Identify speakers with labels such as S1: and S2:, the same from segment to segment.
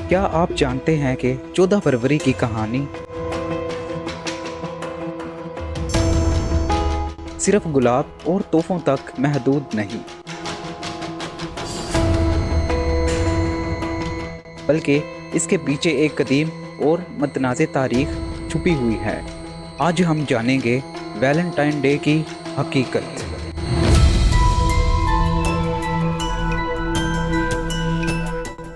S1: کیا آپ جانتے ہیں کہ 14 فروری کی کہانی صرف گلاب اور تحفوں تک محدود نہیں، بلکہ اس کے پیچھے ایک قدیم اور متنازع تاریخ چھپی ہوئی ہے۔ آج ہم جانیں گے ویلنٹائن ڈے کی حقیقت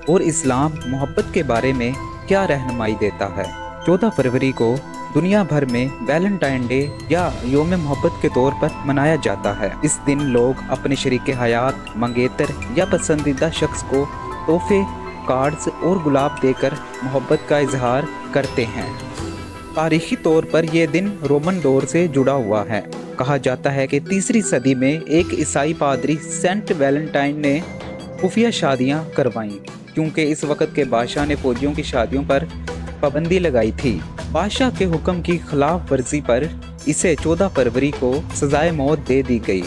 S1: اور اسلام محبت کے بارے میں کیا رہنمائی دیتا ہے۔ 14 فروری کو دنیا بھر میں ویلنٹائن ڈے یا یوم محبت کے طور پر منایا جاتا ہے۔ اس دن لوگ اپنے شریک حیات، منگیتر یا پسندیدہ شخص کو تحفے، کارڈز اور گلاب دے کر محبت کا اظہار کرتے ہیں۔ تاریخی طور پر یہ دن رومن دور سے جڑا ہوا ہے۔ کہا جاتا ہے کہ 3 صدی میں ایک عیسائی پادری سینٹ ویلنٹائن نے خفیہ شادیاں کروائیں، کیونکہ اس وقت کے بادشاہ نے فوجیوں کی شادیوں پر پابندی لگائی تھی۔ بادشاہ کے حکم کی خلاف ورزی پر اسے 14 فروری کو سزائے موت دے دی گئی۔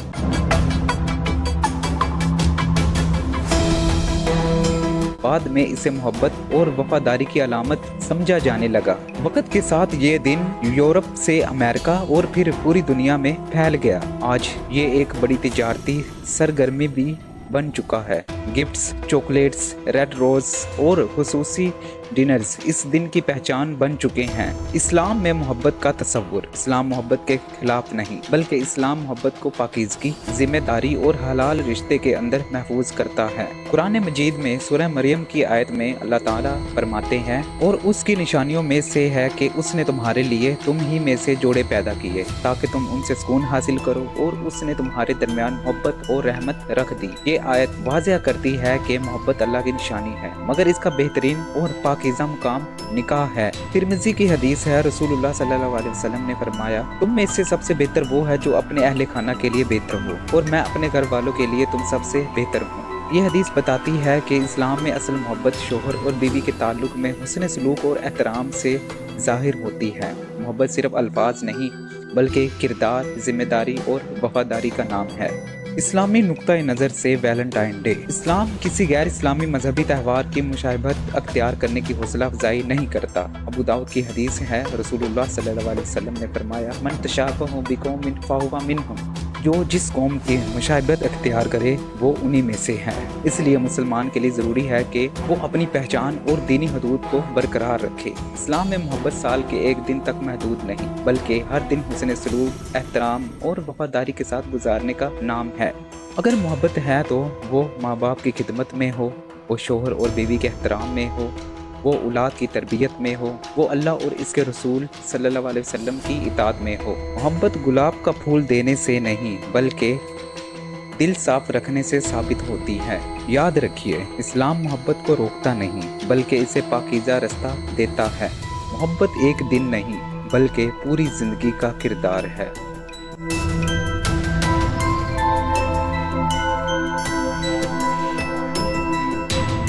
S1: بعد میں اسے محبت اور وفاداری کی علامت سمجھا جانے لگا۔ وقت کے ساتھ یہ دن یورپ سے امریکہ اور پھر پوری دنیا میں پھیل گیا۔ آج یہ ایک بڑی تجارتی سرگرمی بھی بن چکا ہے۔ گفٹس، چاکلیٹس، ریڈ روز اور خصوصی ڈنرز اس دن کی پہچان بن چکے ہیں۔ اسلام میں محبت کا تصور۔ اسلام محبت کے خلاف نہیں، بلکہ اسلام محبت کو پاکیزگی، ذمہ داری اور حلال رشتے کے اندر محفوظ کرتا ہے۔ قرآن مجید میں سورہ مریم کی آیت میں اللہ تعالیٰ فرماتے ہیں، اور اس کی نشانیوں میں سے ہے کہ اس نے تمہارے لیے تم ہی میں سے جوڑے پیدا کیے تاکہ تم ان سے سکون حاصل کرو، اور اس نے تمہارے درمیان محبت اور رحمت رکھ دی۔ یہ آیت واضح کرتی ہے کہ محبت اللہ کی نشانی ہے، مگر اس کا بہترین اور پاکیزہ مقام نکاح ہے۔ ترمذی کی حدیث ہے، رسول اللہ صلی اللہ علیہ وسلم نے فرمایا، تم میں سے سب سے بہتر وہ ہے جو اپنے اہل خانہ کے لیے بہتر ہو، اور میں اپنے گھر والوں کے لیے تم سب سے بہتر ہوں۔ یہ حدیث بتاتی ہے کہ اسلام میں اصل محبت شوہر اور بیوی کے تعلق میں حسن سلوک اور احترام سے ظاہر ہوتی ہے۔ محبت صرف الفاظ نہیں، بلکہ کردار، ذمہ داری اور وفاداری کا نام ہے۔ اسلامی نقطۂ نظر سے ویلنٹائن ڈے۔ اسلام کسی غیر اسلامی مذہبی تہوار کی مشابہت اختیار کرنے کی حوصلہ افزائی نہیں کرتا۔ ابو داؤد کی حدیث ہے، رسول اللہ صلی اللہ علیہ وسلم نے فرمایا، من تشابہ بقوم فہو منہم، جو جس قوم کی مشابہت اختیار کرے وہ انہی میں سے ہے۔ اس لیے مسلمان کے لیے ضروری ہے کہ وہ اپنی پہچان اور دینی حدود کو برقرار رکھے۔ اسلام میں محبت سال کے ایک دن تک محدود نہیں، بلکہ ہر دن حسن سلوک، احترام اور وفاداری کے ساتھ گزارنے کا نام ہے۔ اگر محبت ہے تو وہ ماں باپ کی خدمت میں ہو، وہ شوہر اور بیوی کے احترام میں ہو، وہ اولاد کی تربیت میں ہو، وہ اللہ اور اس کے رسول صلی اللہ علیہ وسلم کی اطاعت میں ہو۔ محبت گلاب کا پھول دینے سے نہیں، بلکہ دل صاف رکھنے سے ثابت ہوتی ہے۔ یاد رکھیے، اسلام محبت کو روکتا نہیں، بلکہ اسے پاکیزہ رستہ دیتا ہے۔ محبت ایک دن نہیں، بلکہ پوری زندگی کا کردار ہے۔